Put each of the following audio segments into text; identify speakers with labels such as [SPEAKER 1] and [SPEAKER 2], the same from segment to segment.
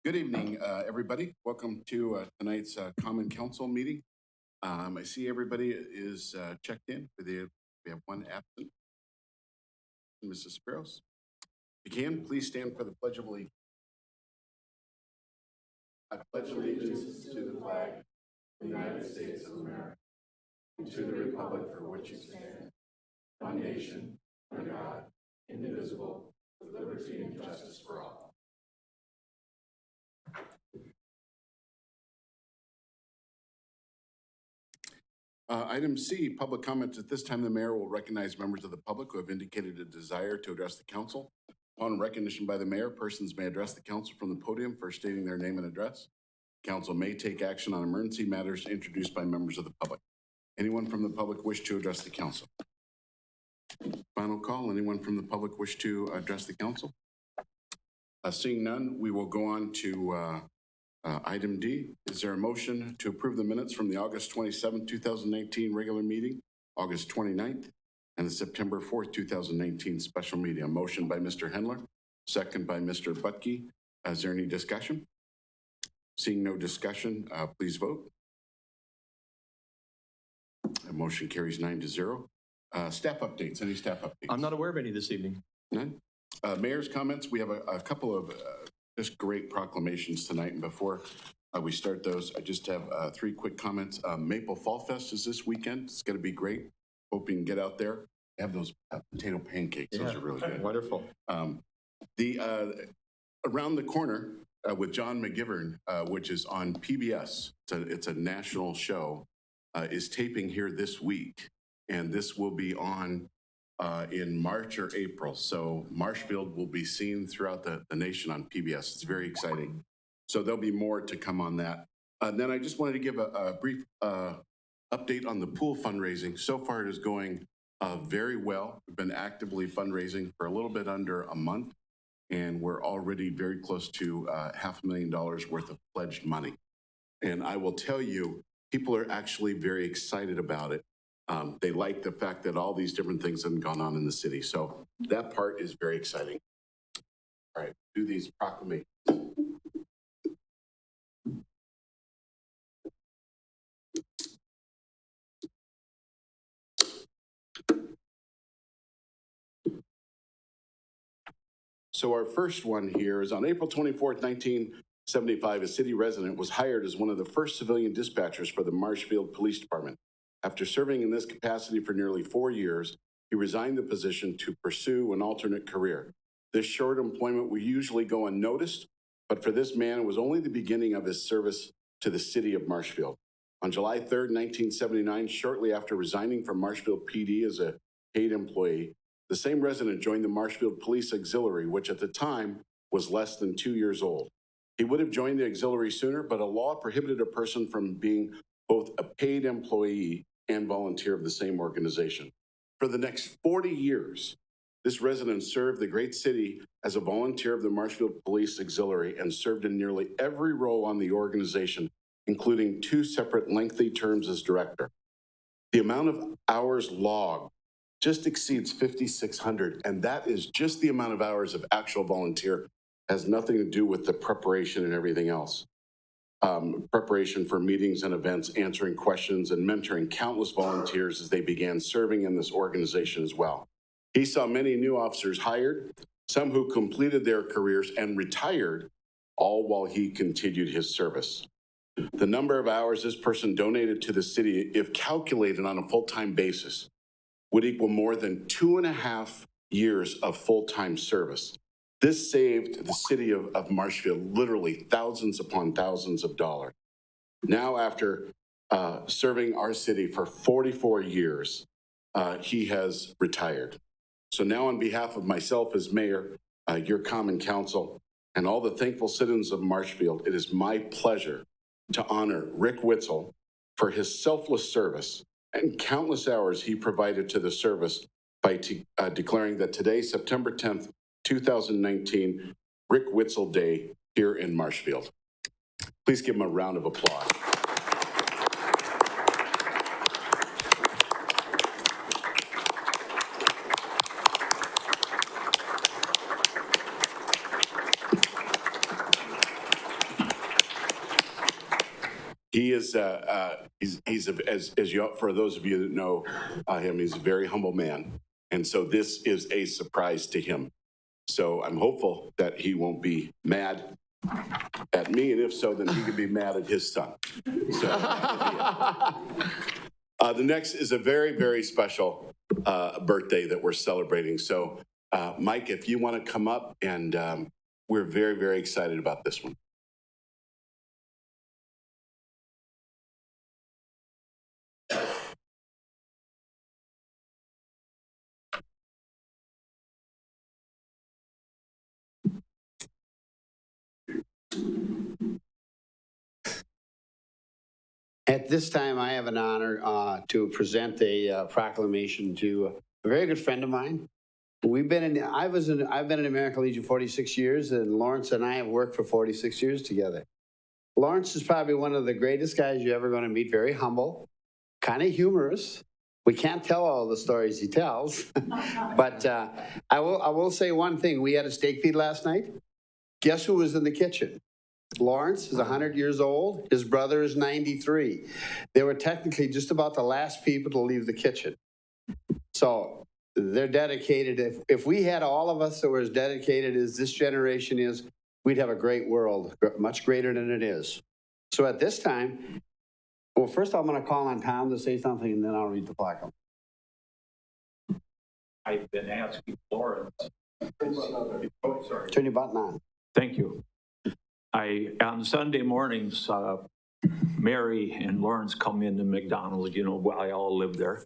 [SPEAKER 1] Good evening, everybody. Welcome to tonight's Common Council meeting. I see everybody is checked in. We have one absent. Mrs. Spiros. If you can, please stand for the Pledge of Allegiance. I pledge allegiance to the flag of the United States of America and to the republic for which it stands, one nation, under God, indivisible, with liberty and justice for all. Item C, public comments. At this time, the mayor will recognize members of the public who have indicated a desire to address the council. Upon recognition by the mayor, persons may address the council from the podium, first stating their name and address. Council may take action on emergency matters introduced by members of the public. Anyone from the public wish to address the council? Final call. Anyone from the public wish to address the council? Seeing none, we will go on to item D. Is there a motion to approve the minutes from the August 27, 2019 regular meeting, August 29th, and the September 4th, 2019 special meeting? A motion by Mr. Hendler, second by Mr. Butke. Is there any discussion? Seeing no discussion, please vote. The motion carries 9-0. Staff updates. Any staff updates?
[SPEAKER 2] I'm not aware of any this evening.
[SPEAKER 1] None. Mayor's comments. We have a couple of just great proclamations tonight. And before we start those, I just have three quick comments. Maple Fall Fest is this weekend. It's going to be great. Hope you can get out there. Have those potato pancakes. Those are really good.
[SPEAKER 2] Wonderful.
[SPEAKER 1] Around the corner with John McGivern, which is on PBS. It's a national show, is taping here this week. And this will be on in March or April. So Marshfield will be seen throughout the nation on PBS. It's very exciting. So there'll be more to come on that. Then I just wanted to give a brief update on the pool fundraising. So far it is going very well. We've been actively fundraising for a little bit under a month, and we're already very close to $500,000 worth of pledged money. And I will tell you, people are actually very excited about it. They like the fact that all these different things have gone on in the city. So that part is very exciting. All right, do these proclamations. So our first one here is on April 24th, 1975, a city resident was hired as one of the first civilian dispatchers for the Marshfield Police Department. After serving in this capacity for nearly 4 years, he resigned the position to pursue an alternate career. This short employment will usually go unnoticed, but for this man, it was only the beginning of his service to the city of Marshfield. On July 3rd, 1979, shortly after resigning from Marshfield PD as a paid employee, the same resident joined the Marshfield Police Auxiliary, which at the time was less than 2 years old. He would have joined the auxiliary sooner, but a law prohibited a person from being both a paid employee and volunteer of the same organization. For the next 40 years, this resident served the great city as a volunteer of the Marshfield Police Auxiliary and served in nearly every role on the organization, including 2 separate lengthy terms as director. The amount of hours logged just exceeds 5,600, and that is just the amount of hours of actual volunteer. Has nothing to do with the preparation and everything else. Preparation for meetings and events, answering questions, and mentoring countless volunteers as they began serving in this organization as well. He saw many new officers hired, some who completed their careers and retired, all while he continued his service. The number of hours this person donated to the city, if calculated on a full-time basis, would equal more than 2.5 years of full-time service. This saved the city of Marshfield literally thousands upon thousands of dollars. Now, after serving our city for 44 years, he has retired. So now on behalf of myself as mayor, your common council, and all the thankful citizens of Marshfield, it is my pleasure to honor Rick Witzel for his selfless service and countless hours he provided to the service by declaring that today, September 10th, 2019, Rick Witzel Day here in Marshfield. Please give him a round of applause. He is, as you, for those of you that know him, he's a very humble man. And so this is a surprise to him. So I'm hopeful that he won't be mad at me. And if so, then he can be mad at his son. So, the next is a very, very special birthday that we're celebrating. So, Mike, if you want to come up, and we're very, very excited about this one.
[SPEAKER 2] At this time, I have an honor to present a proclamation to a very good friend of mine. I've been in American Legion 46 years, and Lawrence and I have worked for 46 years together. Lawrence is probably one of the greatest guys you're ever going to meet. Very humble, kind of humorous. We can't tell all the stories he tells, but I will say one thing. We had a steak feed last night. Guess who was in the kitchen? Lawrence is 100 years old. His brother is 93. They were technically just about the last people to leave the kitchen. So they're dedicated. If we had all of us that were as dedicated as this generation is, we'd have a great world, much greater than it is. So at this time, well, first I'm going to call on Tom to say something, and then I'll read the plaque.
[SPEAKER 3] I've been asking Lawrence.
[SPEAKER 2] Oh, sorry. Turn your button on.
[SPEAKER 3] Thank you. On Sunday mornings, Mary and Lawrence come into McDonald's, you know, I all live there.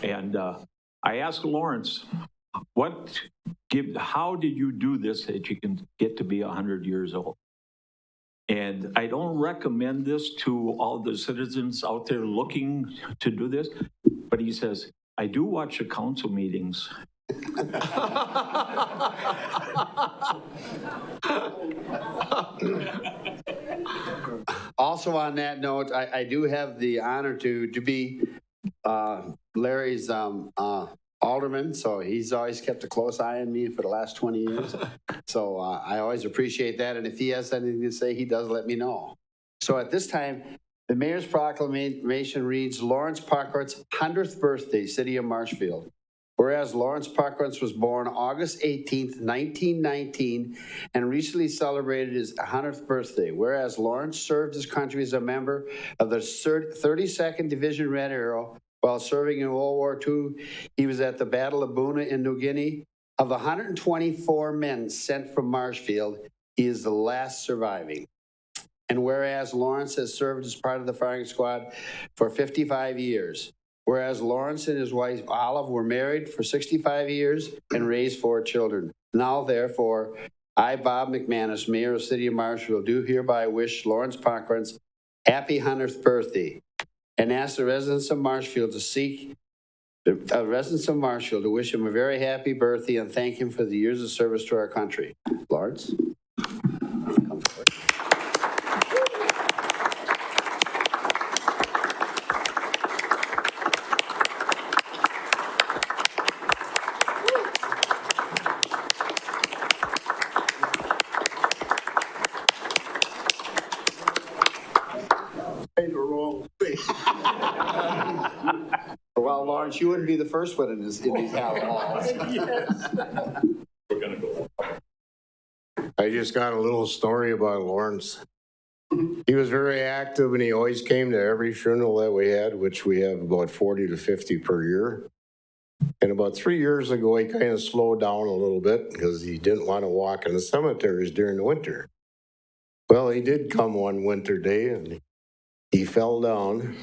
[SPEAKER 3] And I asked Lawrence, how did you do this that you can get to be 100 years old? And I don't recommend this to all the citizens out there looking to do this, but he says, I do watch the council meetings.
[SPEAKER 2] Also on that note, I do have the honor to be Larry's alderman, so he's always kept a close eye on me for the last 20 years. So I always appreciate that, and if he has anything to say, he does let me know. So at this time, the mayor's proclamation reads, Lawrence Parkhurst's 100th birthday, City of Marshfield. Whereas Lawrence Parkhurst was born August 18th, 1919, and recently celebrated his 100th birthday. Whereas Lawrence served his country as a member of the 32nd Division Red Arrow while serving in World War II. He was at the Battle of Boona in New Guinea. Of the 124 men sent from Marshfield, he is the last surviving. And whereas Lawrence has served as part of the firing squad for 55 years. Whereas Lawrence and his wife Olive were married for 65 years and raised 4 children. Now, therefore, I, Bob McManus, Mayor of the City of Marshfield, do hereby wish Lawrence Parkhurst happy 100th birthday and ask the residents of Marshfield to wish him a very happy birthday and thank him for the years of service to our country. Lawrence? Come forward. Well, Lawrence, you wouldn't be the first one in these halls.
[SPEAKER 3] Yes. We're going to go.
[SPEAKER 4] I just got a little story about Lawrence. He was very active, and he always came to every funeral that we had, which we have about 40 to 50 per year. And about 3 years ago, he kind of slowed down a little bit because he didn't want to walk in the cemeteries during the winter. Well, he did come one winter day, and he fell down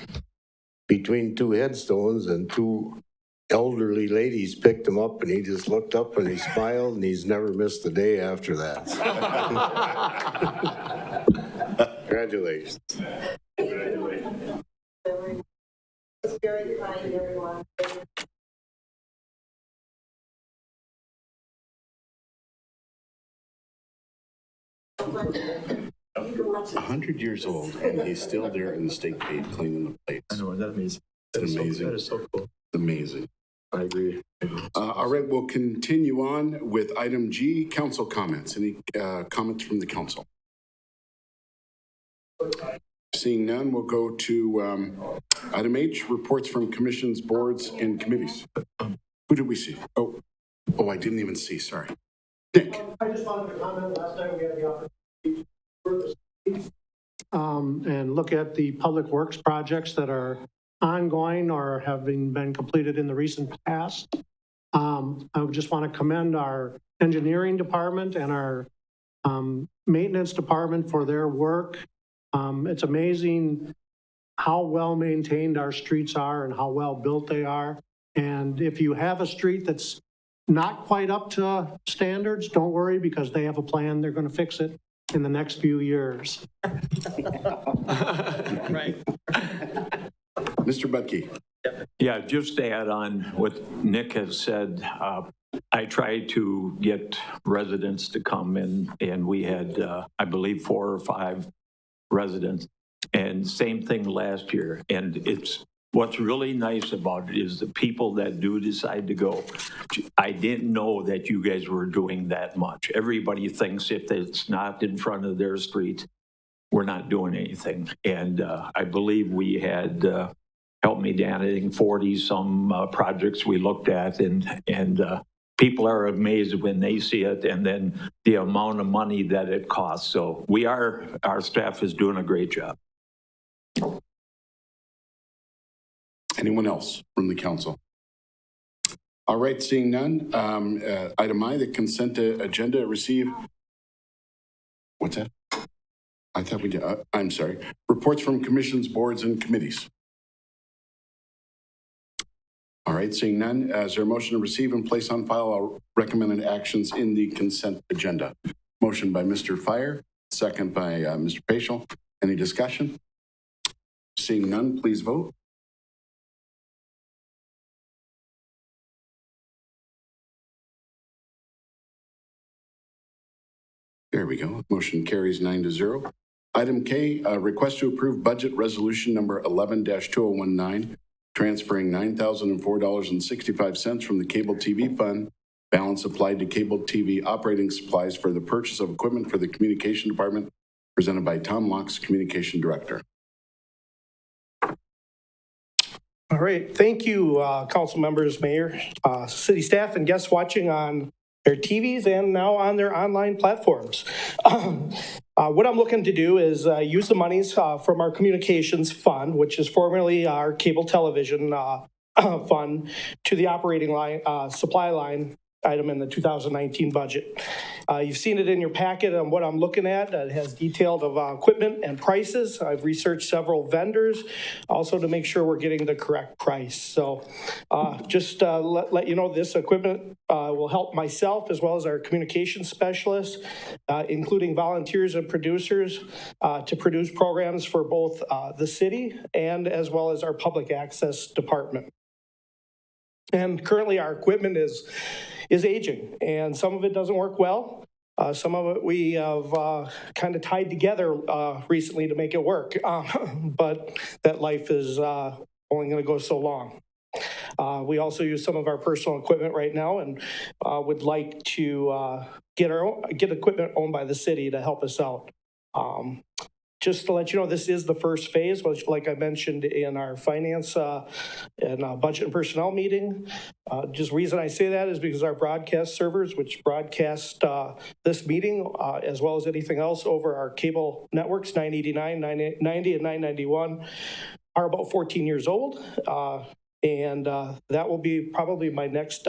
[SPEAKER 4] between 2 headstones, and 2 elderly ladies picked him up, and he just looked up and he smiled, and he's never missed a day after that. Congratulations.
[SPEAKER 5] Congratulations. It's very kind, everyone.
[SPEAKER 1] 100 years old, and he's still there in the steak feed cleaning the plates.
[SPEAKER 6] I know, that's amazing.
[SPEAKER 1] It's amazing.
[SPEAKER 6] That is so cool.
[SPEAKER 1] Amazing.
[SPEAKER 6] I agree.
[SPEAKER 1] All right, we'll continue on with item G, council comments. Any comments from the council? Seeing none, we'll go to item H, reports from commissions, boards, and committees. Who did we see? Oh, I didn't even see, sorry. Nick?
[SPEAKER 6] I just wanted to comment, last time we had the opportunity for the and look at the public works projects that are ongoing or having been completed in the recent past. I would just want to commend our engineering department and our maintenance department for their work. It's amazing how well maintained our streets are and how well built they are. And if you have a street that's not quite up to standards, don't worry, because they have a plan. They're going to fix it in the next few years.
[SPEAKER 7] Right.
[SPEAKER 1] Mr. Budke?
[SPEAKER 3] Yeah, just to add on what Nick has said, I tried to get residents to come in, and we had, I believe, 4 or 5 residents. And same thing last year. And it's what's really nice about it is the people that do decide to go. I didn't know that you guys were doing that much. Everybody thinks if it's not in front of their street, we're not doing anything. And I believe we had, help me, Dan, I think 40-some projects we looked at, and people are amazed when they see it, and then the amount of money that it costs. So our staff is doing a great job.
[SPEAKER 1] Anyone else from the council? All right, seeing none. Item I, the consent agenda, receive. What's that? I thought we did. I'm sorry. Reports from commissions, boards, and committees. All right, seeing none. Is there a motion to receive and place on file our recommended actions in the consent agenda? Motion by Mr. Fire, second by Mr. Paschal. Any discussion? Seeing none, please vote. There we go. Motion carries 9-0. Item K, request to approve budget resolution number 11-2019, transferring $9,004.65 from the cable TV fund, balance applied to cable TV operating supplies for the purchase of equipment for the communication department, presented by Tom Locks, communication director.
[SPEAKER 7] All right, thank you, council members, mayor, city staff, and guests watching on their TVs and now on their online platforms. What I'm looking to do is use the monies from our communications fund, which is formerly our cable television fund, to the operating line, supply line item in the 2019 budget. You've seen it in your packet on what I'm looking at. It has detailed of equipment and prices. I've researched several vendors also to make sure we're getting the correct price. So just let you know, this equipment will help myself as well as our communication specialists, including volunteers and producers, to produce programs for both the city and as well as our public access department. And currently our equipment is aging, and some of it doesn't work well. Some of it we have kind of tied together recently to make it work, but that life is only going to go so long. We also use some of our personal equipment right now, and would like to get equipment owned by the city to help us out. Just to let you know, this is the first phase, which, like I mentioned in our finance and budget and personnel meeting. Just reason I say that is because our broadcast servers, which broadcast this meeting, as well as anything else over our cable networks, 989, 990, and 991, are about 14 years old. And that will be probably my next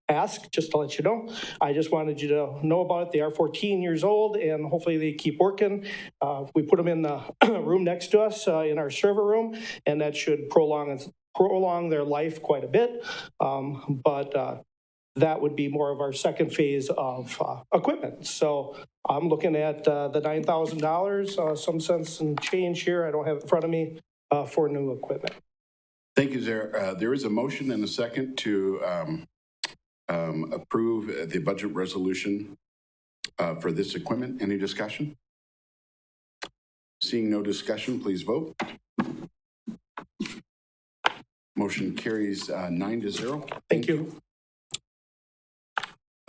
[SPEAKER 7] ask, just to let you know. I just wanted you to know about it. They are 14 years old, and hopefully they keep working. We put them in the room next to us in our server room, and that should prolong their life quite a bit. But that would be more of our second phase of equipment. So I'm looking at the $9,000, some sense and change here. I don't have it in front of me for new equipment.
[SPEAKER 1] Thank you, Zara. There is a motion and a second to approve the budget resolution for this equipment. Any discussion? Seeing no discussion, please vote. Motion carries 9-0.
[SPEAKER 7] Thank you.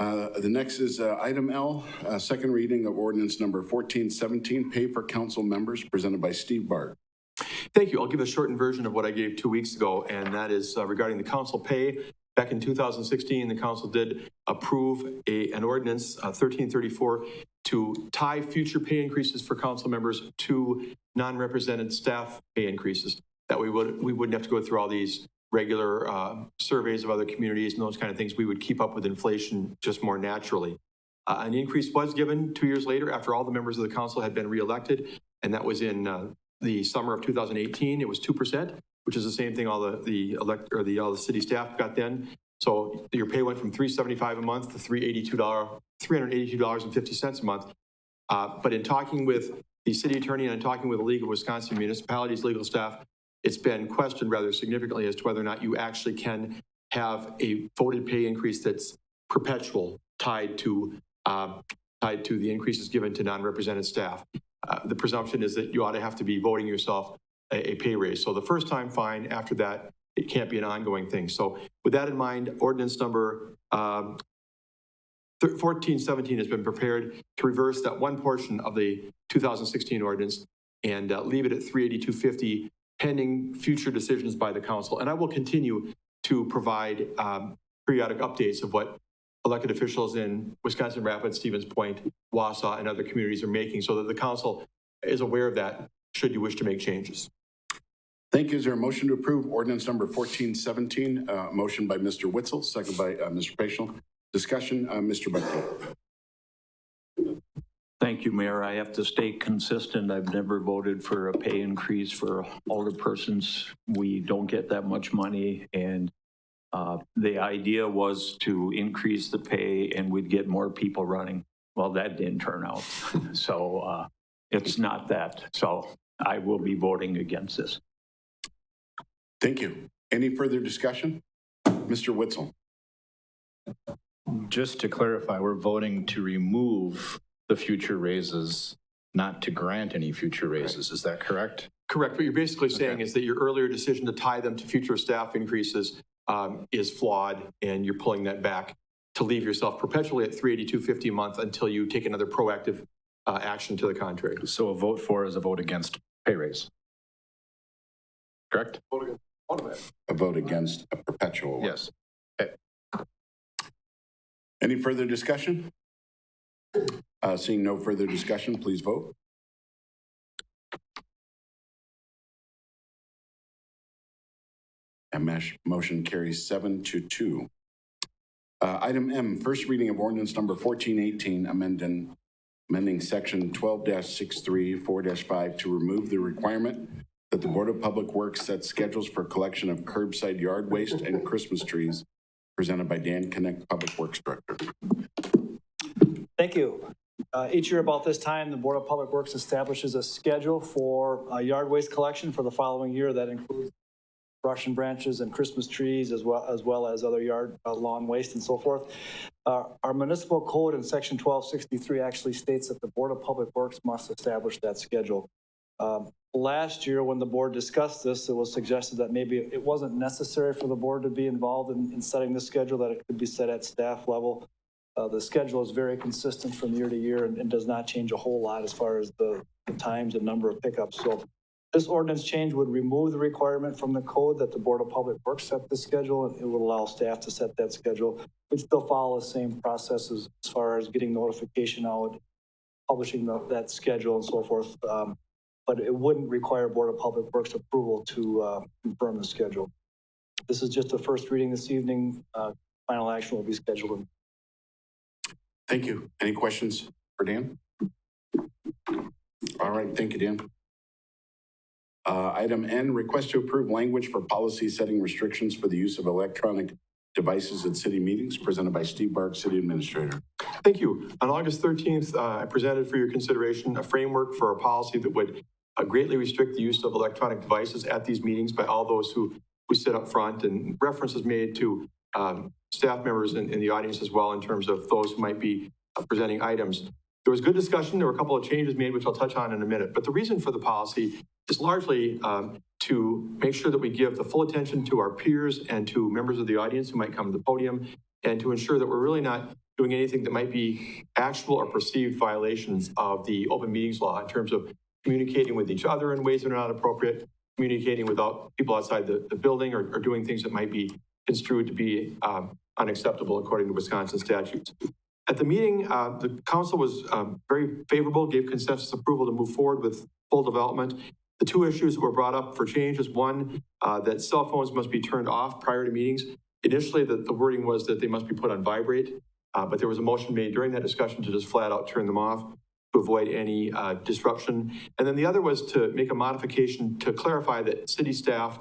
[SPEAKER 1] The next is item L, second reading of ordinance number 1417, pay for council members, presented by Steve Bart.
[SPEAKER 8] Thank you. I'll give a shortened version of what I gave 2 weeks ago, and that is regarding the council pay. Back in 2016, the council did approve an ordinance, 1334, to tie future pay increases for council members to non-represented staff pay increases. That we wouldn't have to go through all these regular surveys of other communities and those kind of things. We would keep up with inflation just more naturally. An increase was given 2 years later after all the members of the council had been reelected, and that was in the summer of 2018. It was 2%, which is the same thing all the city staff got then. So your pay went from $375 a month to $382.50 a month. But in talking with the city attorney and in talking with the League of Wisconsin Municipalities legal staff, it's been questioned rather significantly as to whether or not you actually can have a voted pay increase that's perpetual, tied to the increases given to non-represented staff. The presumption is that you ought to have to be voting yourself a pay raise. So the first time, fine. After that, it can't be an ongoing thing. So with that in mind, ordinance number 1417 has been prepared to reverse that one portion of the 2016 ordinance and leave it at $382.50 pending future decisions by the council. And I will continue to provide periodic updates of what elected officials in Wisconsin Rapids, Stevens Point, Wausau, and other communities are making so that the council is aware of that should you wish to make changes.
[SPEAKER 1] Thank you. Is there a motion to approve ordinance number 1417? Motion by Mr. Witzel, second by Mr. Paschal. Discussion, Mr. Buckley.
[SPEAKER 3] Thank you, Mayor. I have to stay consistent. I've never voted for a pay increase for older persons. We don't get that much money, and the idea was to increase the pay and we'd get more people running. Well, that didn't turn out. So it's not that. So I will be voting against this.
[SPEAKER 1] Thank you. Any further discussion? Mr. Witzel.
[SPEAKER 9] Just to clarify, we're voting to remove the future raises, not to grant any future raises. Is that correct?
[SPEAKER 8] Correct. What you're basically saying is that your earlier decision to tie them to future staff increases is flawed, and you're pulling that back to leave yourself perpetually at $382.50 a month until you take another proactive action to the contrary.
[SPEAKER 9] So a vote for is a vote against pay raise. Correct?
[SPEAKER 1] A vote against a perpetual one.
[SPEAKER 9] Yes. Okay.
[SPEAKER 1] Any further discussion? Seeing no further discussion, please vote. And motion carries 7-2. Item M, first reading of ordinance number 1418, amending section 12-63, 4-5 to remove the requirement that the Board of Public Works set schedules for collection of curbside yard waste and Christmas trees, presented by Dan Connect, Public Works Director.
[SPEAKER 10] Thank you. Each year about this time, the Board of Public Works establishes a schedule for yard waste collection for the following year. That includes brush and branches and Christmas trees, as well as other yard lawn waste and so forth. Our municipal code in section 1263 actually states that the Board of Public Works must establish that schedule. Last year, when the board discussed this, it was suggested that maybe it wasn't necessary for the board to be involved in setting the schedule, that it could be set at staff level. The schedule is very consistent from year to year and does not change a whole lot as far as the times and number of pickups. So this ordinance change would remove the requirement from the code that the Board of Public Works set the schedule, and it would allow staff to set that schedule. We'd still follow the same processes as far as getting notification out, publishing that schedule and so forth. But it wouldn't require Board of Public Works approval to confirm the schedule. This is just a first reading this evening. Final action will be scheduled.
[SPEAKER 1] Thank you. Any questions for Dan? All right, thank you, Dan. Item N, request to approve language for policy setting restrictions for the use of electronic devices at city meetings, presented by Steve Bart, City Administrator.
[SPEAKER 8] Thank you. On August 13th, I presented for your consideration a framework for a policy that would greatly restrict the use of electronic devices at these meetings by all those who sit up front, and references made to staff members in the audience as well in terms of those who might be presenting items. There was good discussion. There were a couple of changes made, which I'll touch on in a minute. But the reason for the policy is largely to make sure that we give the full attention to our peers and to members of the audience who might come to the podium, and to ensure that we're really not doing anything that might be actual or perceived violations of the open meetings law in terms of communicating with each other in ways that are not appropriate, communicating with people outside the building, or doing things that might be construed to be unacceptable according to Wisconsin statutes. At the meeting, the council was very favorable, gave consensus approval to move forward with full development. The two issues that were brought up for change is one, that cell phones must be turned off prior to meetings. Initially, the wording was that they must be put on vibrate, but there was a motion made during that discussion to just flat out turn them off to avoid any disruption. And then the other was to make a modification to clarify that city staff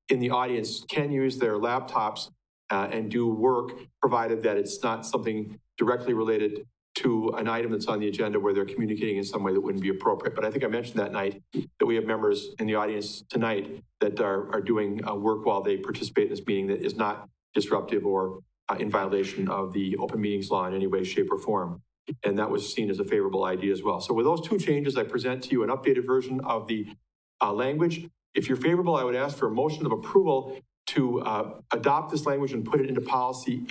[SPEAKER 8] in the audience can use their laptops and do work, provided that it's not something directly related to an item that's on the agenda where they're communicating in some way that wouldn't be appropriate. But I think I mentioned that night that we have members in the audience tonight that are doing work while they participate in this meeting that is not disruptive or in violation of the open meetings law in any way, shape, or form. And that was seen as a favorable idea as well. So with those two changes, I present to you an updated version of the language. If you're favorable, I would ask for a motion of approval to adopt this language and put it into policy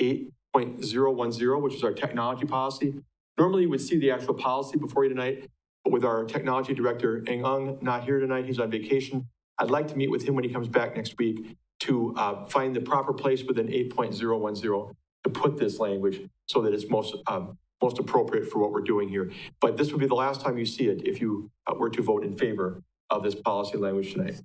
[SPEAKER 8] 8.010, which is our technology policy. Normally, you would see the actual policy before you tonight, but with our technology director, Eng Ung, not here tonight, he's on vacation. I'd like to meet with him when he comes back next week to find the proper place within 8.010 to put this language so that it's most appropriate for what we're doing here. But this would be the last time you see it if you were to vote in favor of this policy language tonight.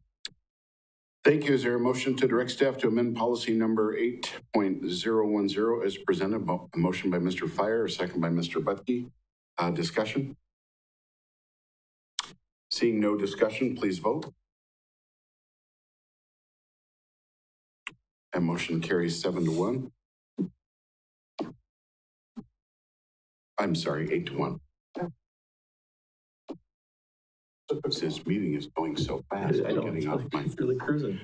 [SPEAKER 1] Thank you. Is there a motion to direct staff to amend policy number 8.010 as presented? A motion by Mr. Fire, a second by Mr. Butke. Discussion? Seeing no discussion, please vote. That motion carries 7-1. I'm sorry, 8-1. This meeting is going so fast.
[SPEAKER 8] I know,
[SPEAKER 1] Getting off my
[SPEAKER 8] it's really cruising.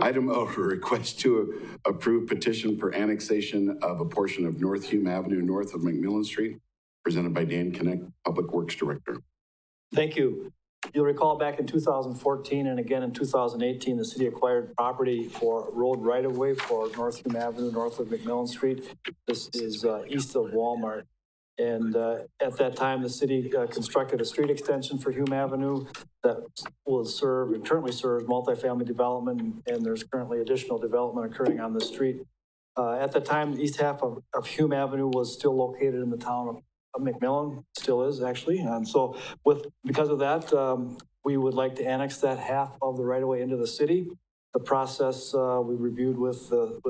[SPEAKER 1] Item O, request to approve petition for annexation of a portion of North Hume Avenue north of McMillan Street, presented by Dan Connect, Public Works Director.
[SPEAKER 10] Thank you. You'll recall back in 2014 and again in 2018, the city acquired property for road right-of-way for North Hume Avenue north of McMillan Street. This is east of Walmart. And at that time, the city constructed a street extension for Hume Avenue that will serve and currently serves multifamily development. And there's currently additional development occurring on the street. At that time, the east half of Hume Avenue was still located in the town of McMillan, still is actually. And so because of that, we would like to annex that half of the right-of-way into the city. The process we reviewed with the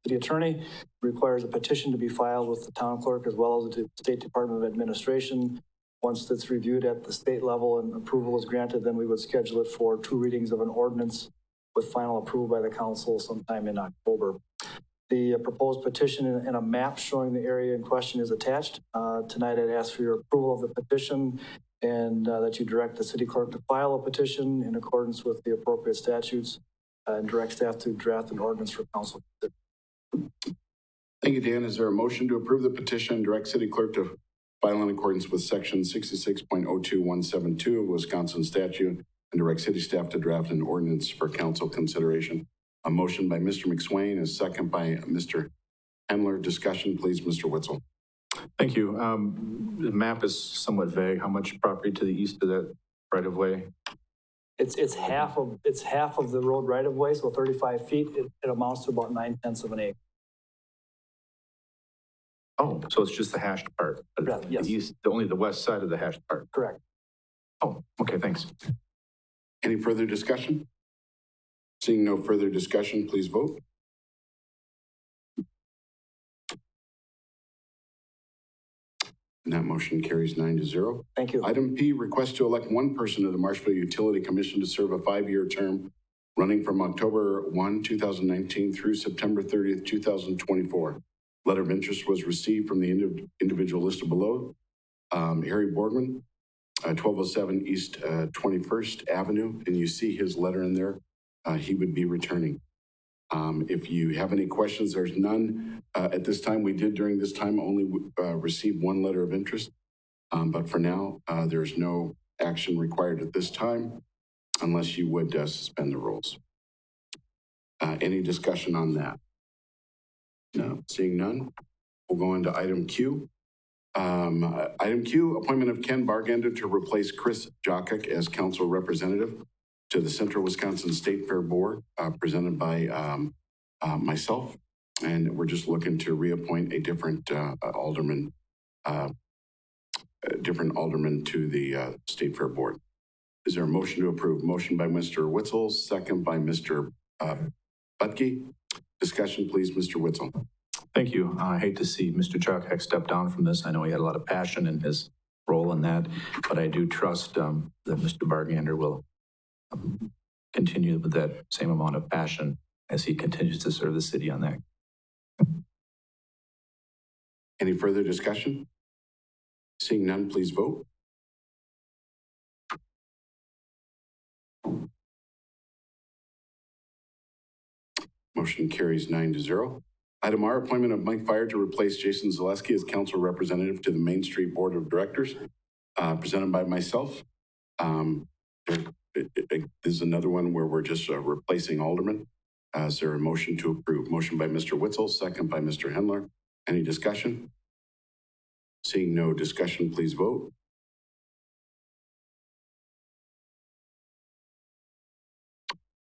[SPEAKER 10] city attorney requires a petition to be filed with the town clerk as well as the State Department of Administration. Once that's reviewed at the state level and approval is granted, then we would schedule it for 2 readings of an ordinance with final approval by the council sometime in October. The proposed petition and a map showing the area in question is attached. Tonight I'd ask for your approval of the petition and that you direct the city clerk to file a petition in accordance with the appropriate statutes and direct staff to draft an ordinance for council.
[SPEAKER 1] Thank you, Dan. Is there a motion to approve the petition and direct city clerk to file in accordance with section 66.02172 of Wisconsin statute and direct city staff to draft an ordinance for council consideration? A motion by Mr. McSwain, a second by Mr. Hendler. Discussion, please, Mr. Witzel.
[SPEAKER 9] Thank you. The map is somewhat vague. How much property to the east of that right of way?
[SPEAKER 10] It's half of the road right of way, so 35 feet. It amounts to about 9/10 of an acre.
[SPEAKER 9] Oh, so it's just the hashed part.
[SPEAKER 10] Yeah, yes.
[SPEAKER 9] The east, only the west side of the hashed part.
[SPEAKER 10] Correct.
[SPEAKER 9] Oh, okay, thanks.
[SPEAKER 1] Any further discussion? Seeing no further discussion, please vote. And that motion carries 9-0.
[SPEAKER 10] Thank you.
[SPEAKER 1] Item P, request to elect one person to the Marshville Utility Commission to serve a 5-year term running from October 1, 2019 through September 30th, 2024. Letter of interest was received from the individual listed below. Harry Borgman, 1207 East 21st Avenue, and you see his letter in there. He would be returning. If you have any questions, there's none. At this time, we did during this time only receive one letter of interest. But for now, there's no action required at this time unless you would suspend the rules. Any discussion on that? No, seeing none. We'll go into item Q. Item Q, appointment of Ken Bargander to replace Chris Jockick as council representative to the Central Wisconsin State Fair Board, presented by myself. And we're just looking to reappoint a different alderman to the State Fair Board. Is there a motion to approve? Motion by Mr. Witzel, second by Mr. Butke. Discussion, please, Mr. Witzel.
[SPEAKER 9] Thank you. I hate to see Mr. Jockick step down from this. I know he had a lot of passion in his role in that, but I do trust that Mr. Bargander will continue with that same amount of passion as he continues to serve the city on that.
[SPEAKER 1] Any further discussion? Seeing none, please vote. Motion carries 9-0. Item R, appointment of Mike Fire to replace Jason Zaleski as council representative to the Main Street Board of Directors, presented by myself. This is another one where we're just replacing aldermen. Is there a motion to approve? Motion by Mr. Witzel, second by Mr. Hendler. Any discussion? Seeing no discussion, please vote.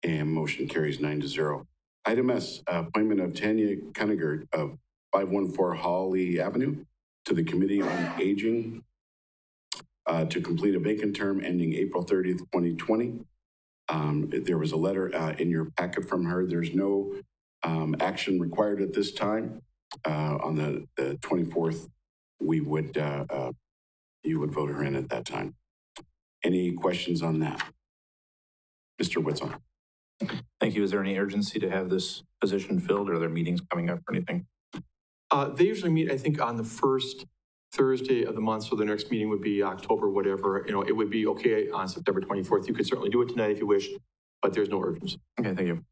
[SPEAKER 1] And motion carries 9-0. Item S, appointment of Tanya Cunningham of 514 Holly Avenue to the Committee on Aging to complete a vacant term ending April 30th, 2020. There was a letter in your packet from her. There's no action required at this time. On the 24th, you would vote her in at that time. Any questions on that? Mr. Witzel.
[SPEAKER 9] Thank you. Is there any urgency to have this position filled, or are there meetings coming up or anything?
[SPEAKER 8] They usually meet, I think, on the first Thursday of the month, so the next meeting would be October, whatever. You know, it would be okay on September 24th. You could certainly do it tonight if you wish, but there's no urgency.
[SPEAKER 9] Okay, thank you.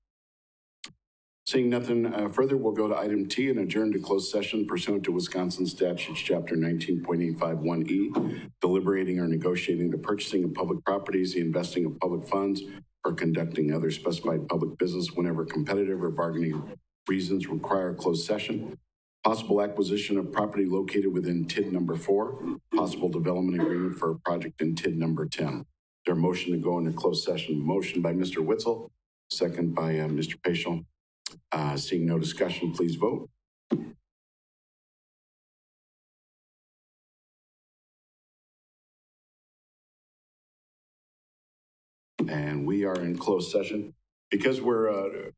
[SPEAKER 1] Seeing nothing further, we'll go to item T and adjourn to closed session pursuant to Wisconsin statutes, chapter 19.851E, deliberating or negotiating the purchasing of public properties, the investing of public funds, or conducting other specified public business whenever competitive or bargaining reasons require closed session. Possible acquisition of property located within TID number 4, possible development agreement for a project in TID number 10. Their motion to go into closed session. Motion by Mr. Witzel, second by Mr. Paschal. Seeing no discussion, please vote. And we are in closed session. Because we're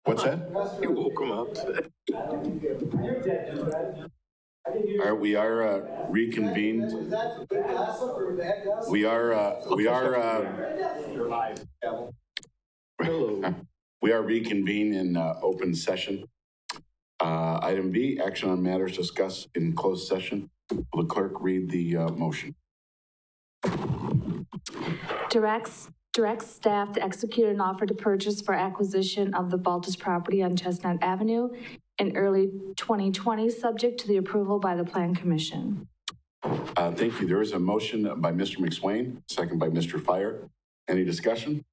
[SPEAKER 1] What's that?
[SPEAKER 9] You woke him up.
[SPEAKER 1] All right, we are reconvened. We are reconvened in open session. Item B, action on matters discussed in closed session. Will the clerk read the motion?
[SPEAKER 11] Directs staff to execute an offer to purchase for acquisition of the Baltus property on Chestnut Avenue in early 2020, subject to the approval by the Plan Commission.
[SPEAKER 1] Thank you. There is a motion by Mr. McSwain, second by Mr. Fire. Any discussion?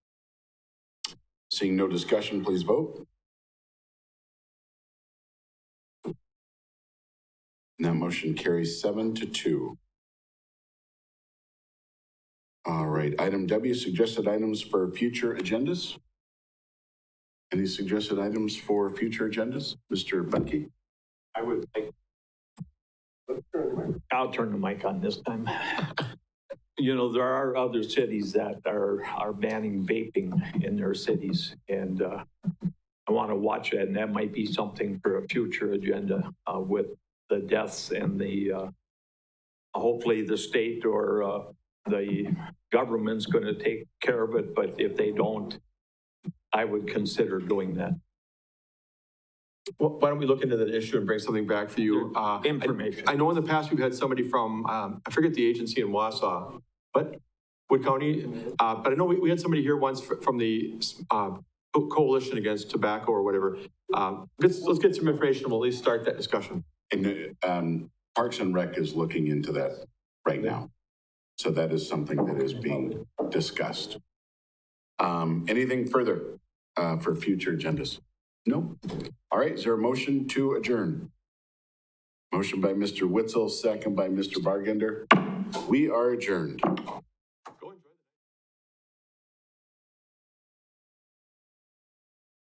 [SPEAKER 1] Seeing no discussion, please vote. And that motion carries 7-2. All right, item W, suggested items for future agendas. Any suggested items for future agendas? Mr. Bunke?
[SPEAKER 3] I would like. I'll turn the mic on this time. You know, there are other cities that are banning vaping in their cities, and I want to watch that, and that might be something for a future agenda with the deaths and the, hopefully the state or the government's going to take care of it, but if they don't, I would consider doing that.
[SPEAKER 8] Well, why don't we look into that issue and bring something back for you?
[SPEAKER 3] Information.
[SPEAKER 8] I know in the past we've had somebody from, I forget the agency in Wausau, but Wood County, but I know we had somebody here once from the Coalition Against Tobacco or whatever. Let's get some information and we'll at least start that discussion.
[SPEAKER 1] And Parks and Rec is looking into that right now. So that is something that is being discussed. Anything further for future agendas? No? All right, is there a motion to adjourn? Motion by Mr. Witzel, second by Mr. Bargender. We are adjourned.